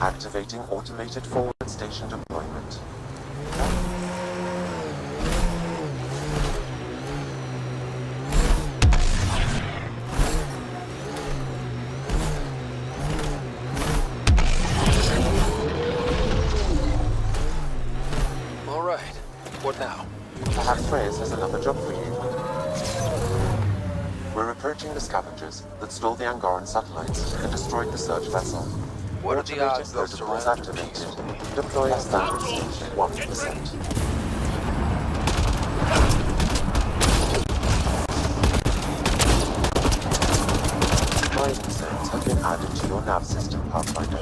Activating automated forward station deployment. All right. What now? Perhaps Reyes has another job for you. We're approaching the scavengers that stole the Angaran satellites and destroyed the search vessel. What are the odds they'll protocols surrender activated. peacefully? Deploy a standard station 1%. Mining zones have been added to your nav system, Pathfinder.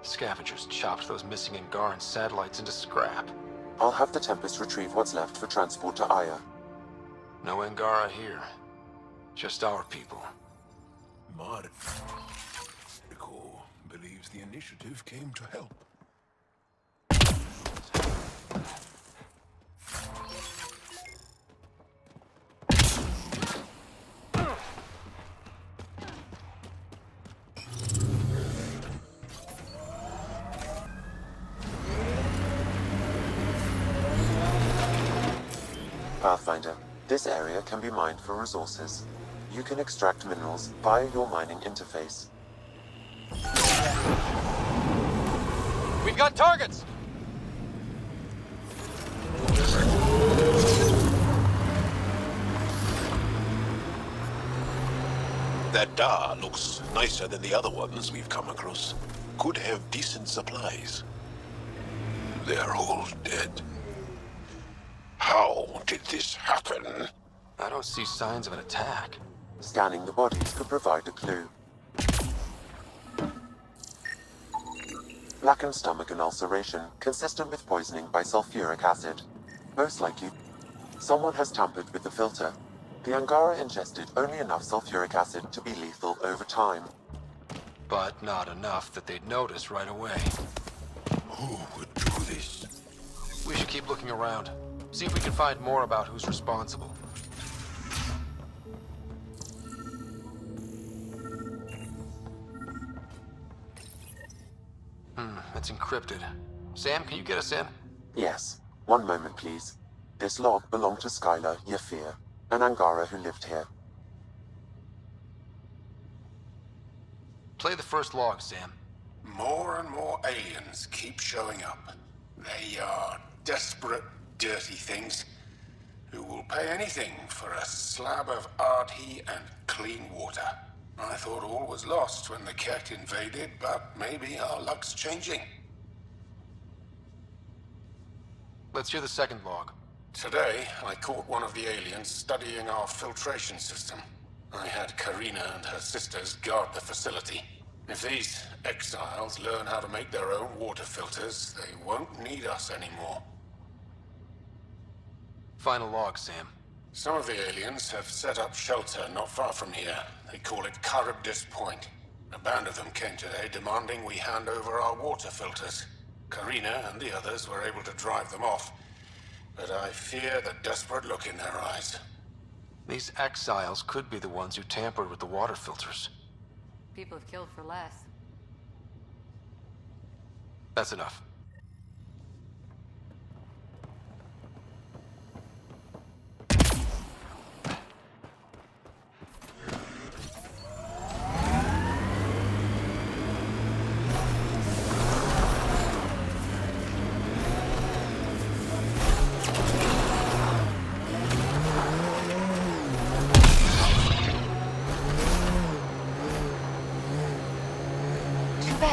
Scavengers chopped those missing Angaran satellites into scrap. I'll have the Tempest retrieve what's left for transport to Aya. No Angara here. Just our people. Marco believes the initiative came to help. Pathfinder, this area can be mined for resources. You can extract minerals via your mining interface. We've got targets! That Dar looks nicer than the other ones we've come across. Could have decent supplies. They're all dead. How did this happen? I don't see signs of an attack. Scanning the bodies could provide a clue. Blackened stomach and ulceration, consistent with poisoning by sulfuric acid. Most likely, someone has tampered with the filter. The Angara ingested only enough sulfuric acid to be lethal over time. But not enough that they'd notice right away. Who would do this? We should keep looking around. See if we can find more about who's responsible. It's encrypted. Sam, can you get us in? Yes. One moment, please. This log belonged to Skylar Yafir, an Angara who lived here. Play the first log, Sam. More and more aliens keep showing up. They are desperate, dirty things who will pay anything for a slab of Ardhi and clean water. I thought all was lost when the Ket invaded, but maybe our luck's changing. Let's hear the second log. Today, I caught one of the aliens studying our filtration system. I had Karina and her sisters guard the facility. If these exiles learn how to make their own water filters, they won't need us anymore. Final log, Sam. Some of the aliens have set up shelter not far from here. They call it Charybdis Point. A band of them came today demanding we hand over our water filters. Karina and the others were able to drive them off, but I fear the desperate look in their eyes. These exiles could be the ones who tampered with the water filters. People have killed for less. That's enough.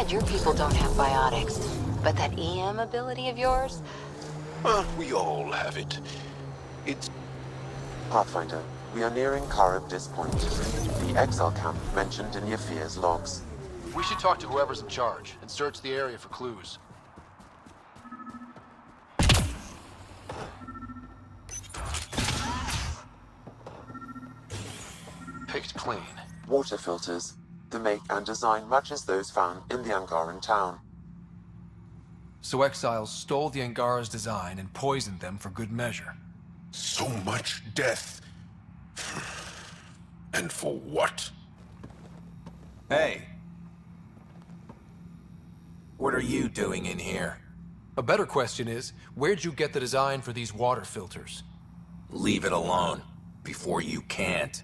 Your people don't have biotics, but that EM ability of yours? We all have it. It's... Pathfinder, we are nearing Charybdis Point, the exile camp mentioned in Yafir's logs. We should talk to whoever's in charge and search the area for clues. Picked clean. Water filters. The make and design matches those found in the Angaran town. So exiles stole the Angara's design and poisoned them for good measure. so much death. And for what? Hey. What are you doing in here? A better question is, where'd you get the design for these water filters? Leave it alone, before you can't.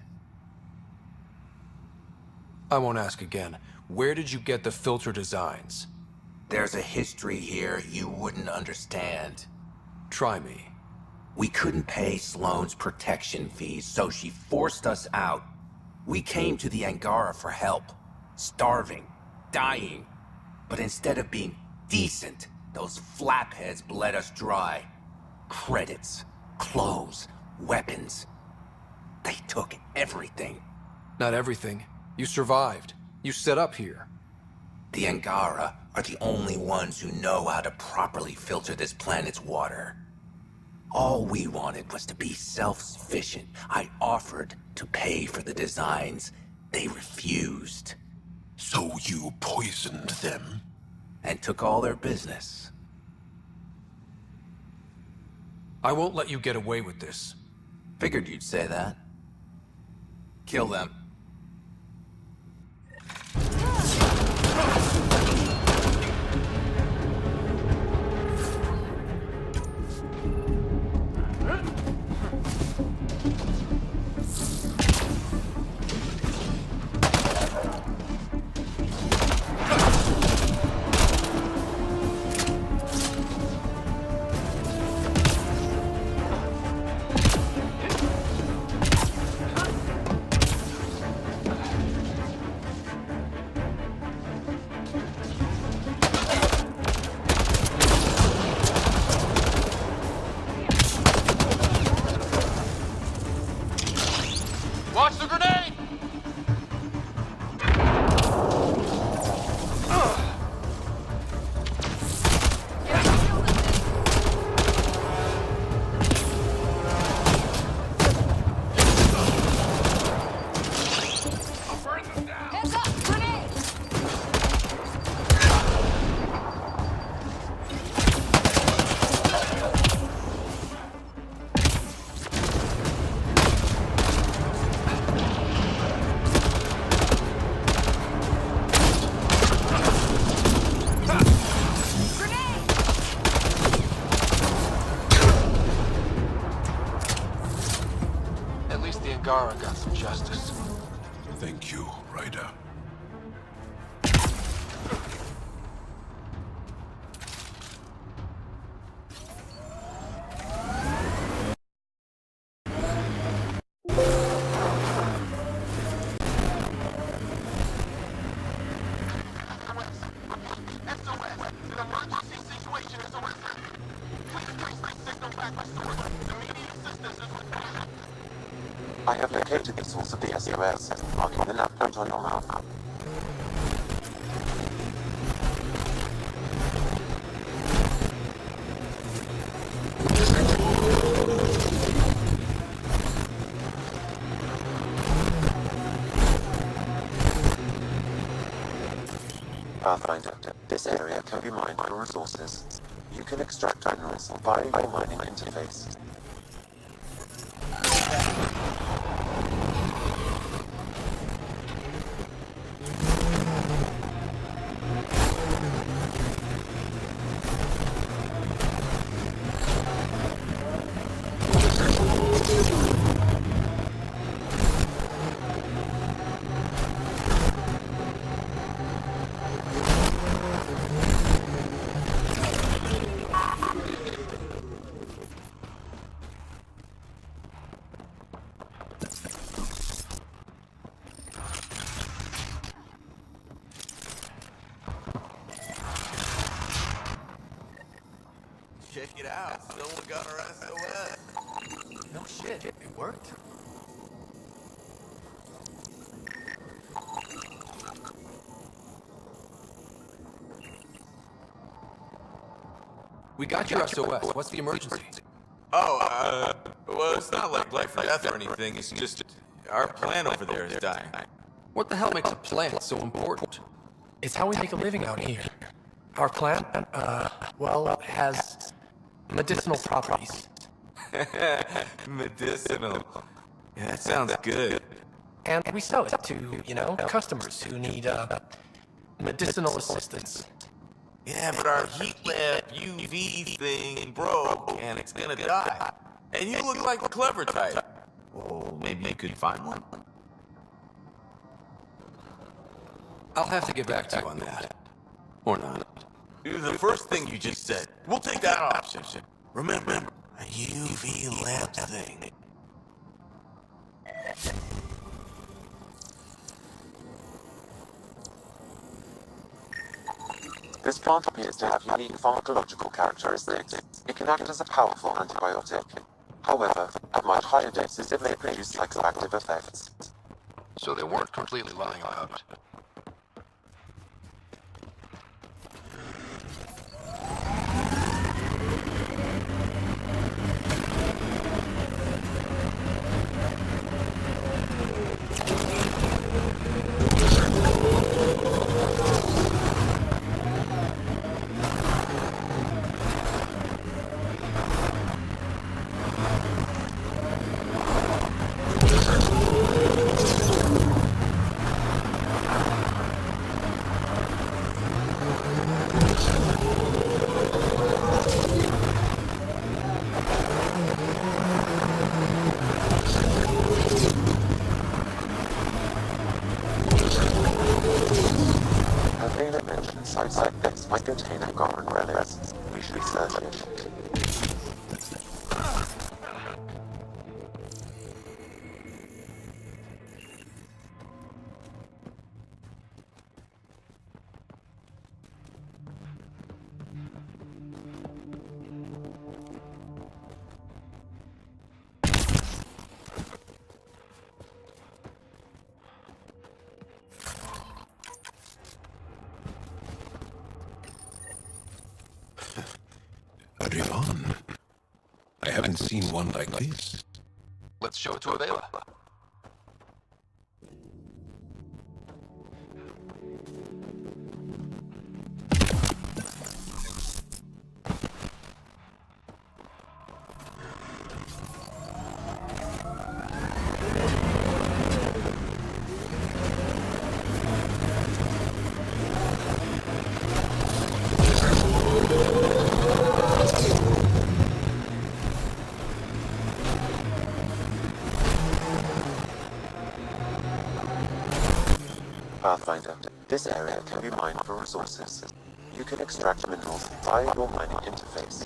I won't ask again. Where did you get the filter designs? There's a history here you wouldn't understand. Try me. We couldn't pay Sloane's protection fees, so she forced us out. We came to the Angara for help. Starving. Dying. But instead of being decent, those flapheads bled us dry. Credits. Clothes. Weapons. They took everything. Not everything. You survived. You set up here. The Angara are the only ones who know how to properly filter this planet's water. All we wanted was to be self-sufficient. I offered to pay for the designs. They refused. So you poisoned them? And took all their business. I won't let you get away with this. Figured you'd say that. Kill them. Thank you, Ryder. I have located the source of the SOS, marking the nav point on your map. Pathfinder, this area can be mined for resources. You can extract minerals via your mining interface. Check it out. Someone got our SOS. No shit, it worked. We got your SOS. What's the emergency? Oh, well, it's not like life or death or anything. It's just our plan over there is dying. What the hell makes a plant so important? It's how we make a living out here. Our plant, well, has medicinal properties. Medicinal. Yeah, that sounds good. And we sell it to, customers who need, medicinal assistance. Yeah, but our heat lamp UV thing broke, and it's gonna die. And you look like the clever type. Well, maybe you could find one. I'll have to get back to you on that. Or not. The first thing you just said. We'll take that option. Remember, a UV lamp thing. This plant appears to have unique pharmacological characteristics. It can act as a powerful antibiotic. However, at much higher doses it may produce psychoactive effects. So they weren't completely lying about it. Sites like this might contain Angaran relics. We should research it. Rivan. I haven't seen one like this. Let's show it to Avela. Pathfinder. This area can be mined for resources. You can extract minerals via your mining interface.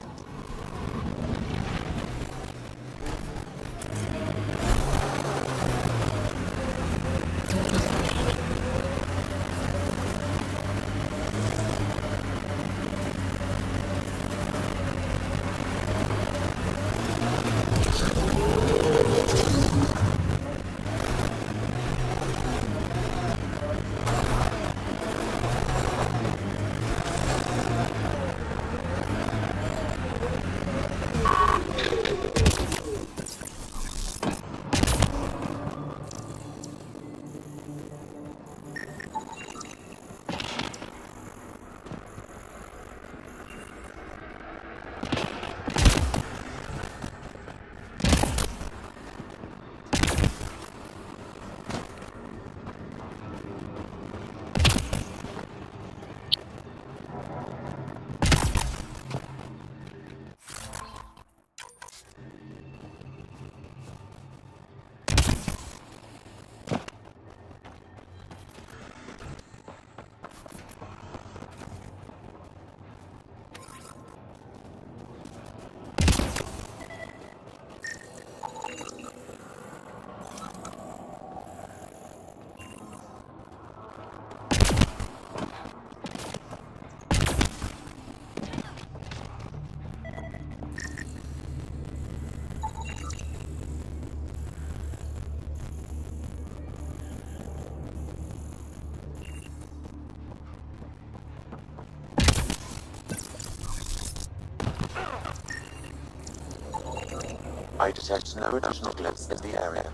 I detect no additional glyphs in the area.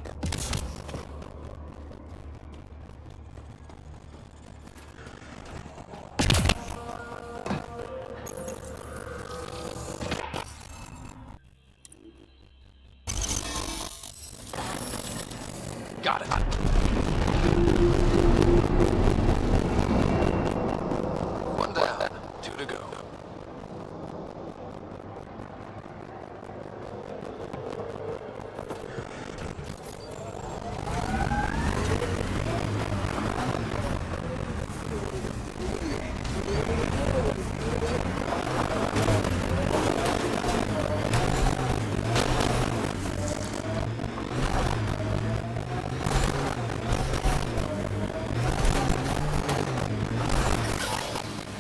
Got it. One down, two to go.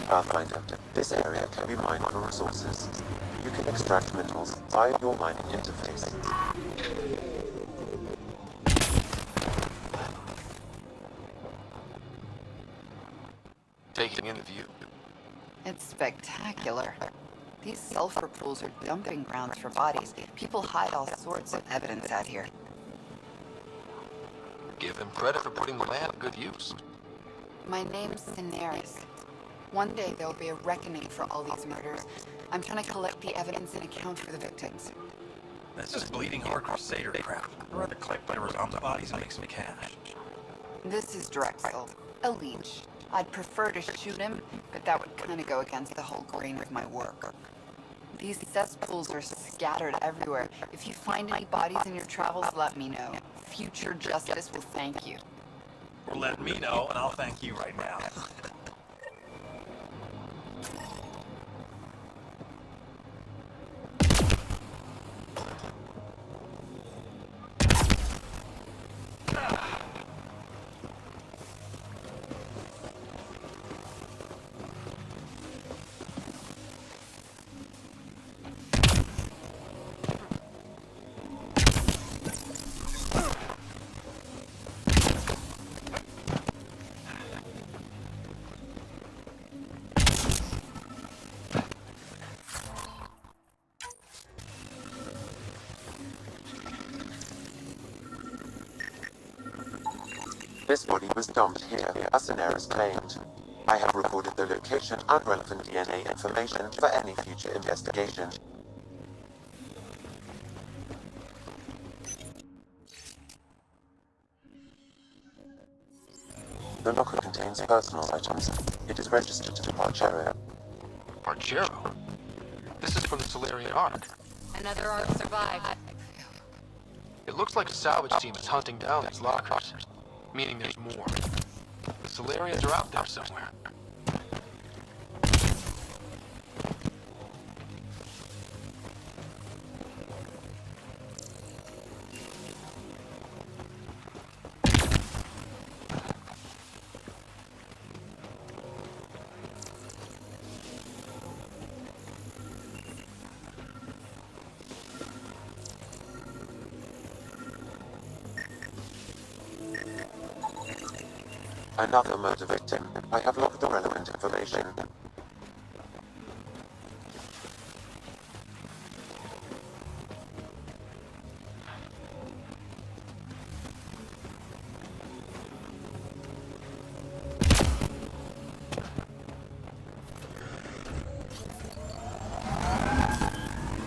Pathfinder. This area can be mined for resources. You can extract minerals via your mining interface. Taking in the view. It's spectacular. These sulfur pools are dumping grounds for bodies. People hide all sorts of evidence out here. Give them credit for putting the land to good use. My name's Daenerys. One day there'll be a reckoning for all these murders. I'm trying to collect the evidence and account for the victims. That's just bleeding heart crusader crap. I'd rather collect whatever's on the bodies and make some cash. This is Drexel, a leech. I'd prefer to shoot him, but that would kind of go against the whole grain of my work. These cesspools are scattered everywhere. If you find any bodies in your travels, let me know. Future justice will thank you. Or let me know, and I'll thank you right now. This body was dumped here, as Daenerys claimed. I have recorded the location and relevant DNA information for any future investigation. The locker contains personal items. It is registered to Parchero. Parchero? This is from the Solarian Ark. Another ark survived. It looks like a salvage team is hunting down these lockers, meaning there's more. The Solarians are out there somewhere. Another murder victim. I have logged the relevant information.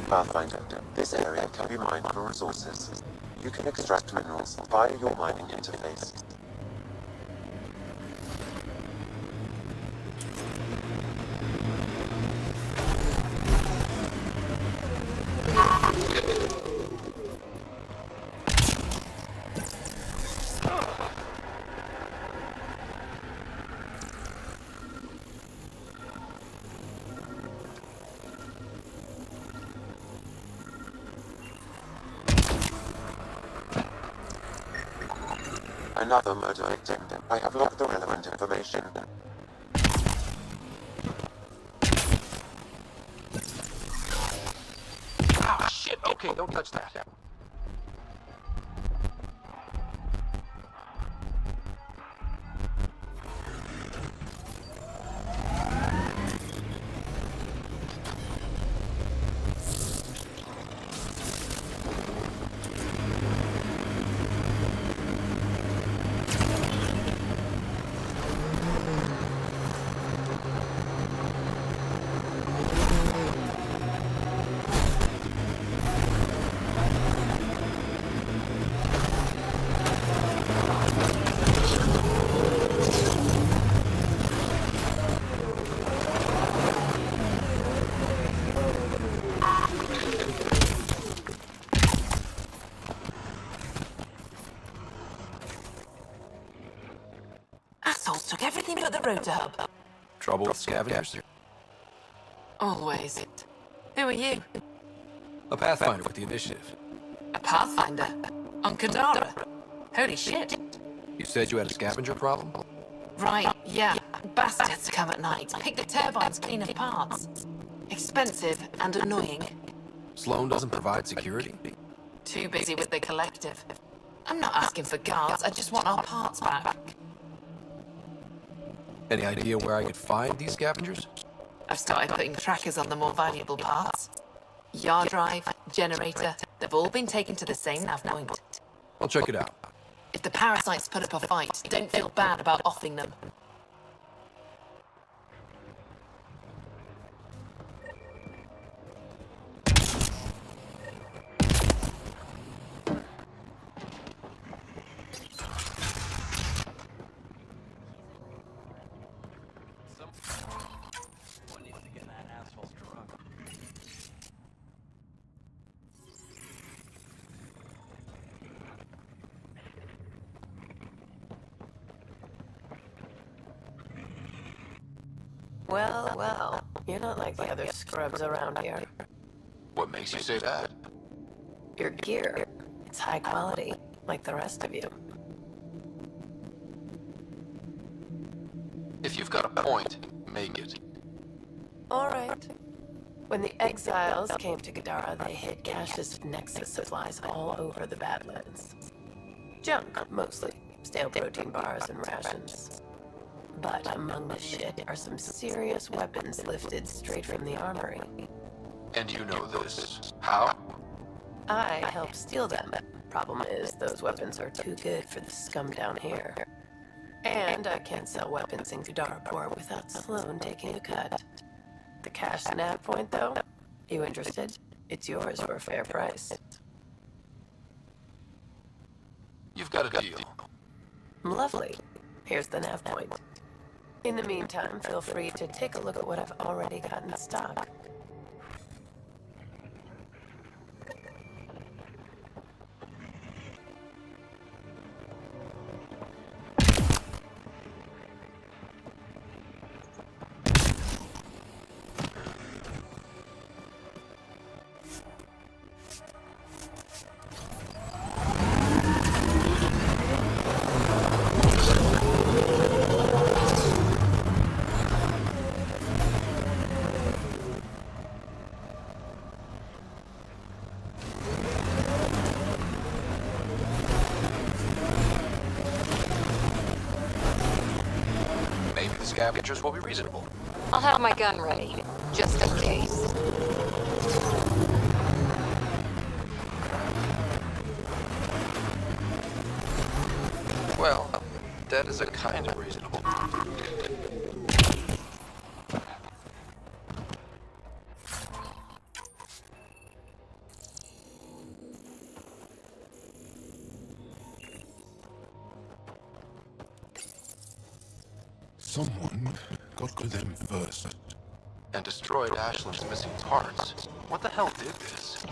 Pathfinder. This area can be mined for resources. You can extract minerals via your mining interface. Another murder victim. I have logged the relevant information. Ah, shit! Okay, don't touch that. Assholes took everything but the rotor hub. Trouble with scavengers? Always. Who are you? A Pathfinder with the initiative. A Pathfinder? On Kadara? Holy shit. You said you had a scavenger problem? Right, yeah. Bastards come at night, pick the turbines clean of parts. Expensive and annoying. Sloan doesn't provide security? Too busy with the collective. I'm not asking for guards, I just want our parts back. Any idea where I could find these scavengers? I've started putting trackers on the more valuable parts. Yard drive, generator, they've all been taken to the same nav point. I'll check it out. If the parasites put up a fight, don't feel bad about offing them. Well, well, you're not like the other scrubs around here. What makes you say that? Your gear, it's high quality, like the rest of you. If you've got a point, make it. All right. When the exiles came to Gadara, they hid caches of Nexus supplies all over the Badlands. Junk, mostly. Stale protein bars and rations. But among the shit are some serious weapons lifted straight from the armory. And you know this. How? I helped steal them. Problem is, those weapons are too good for the scum down here. And I can't sell weapons in Gadaraport without Sloan taking a cut. The cash nav point, though? You interested? It's yours for a fair price. You've got a deal. Lovely. Here's the nav point. In the meantime, feel free to take a look at what I've already got in stock. scavengers will be reasonable. I'll have my gun ready, just in case. Well, that is a kind of reasonable. Someone got to them first. And destroyed Ashland's missing parts. What the hell did this?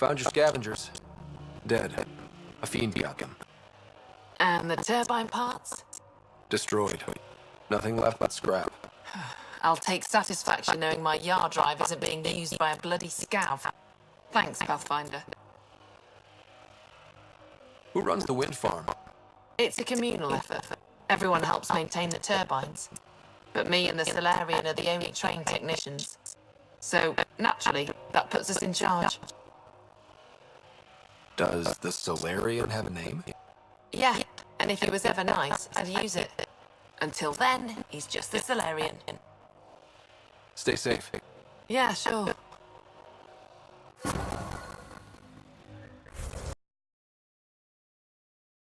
Found your scavengers. Dead. A fiend got them. And the turbine parts? Destroyed. Nothing left but scrap. I'll take satisfaction knowing my yard drive isn't being used by a bloody scav. Thanks, Pathfinder. Who runs the wind farm? It's a communal effort. Everyone helps maintain the turbines. But me and the Solarian are the only trained technicians. So, naturally, that puts us in charge. Does the Solarian have a name? Yeah, and if he was ever nice, I'd use it. Until then, he's just the Solarian. Stay safe. Yeah, sure.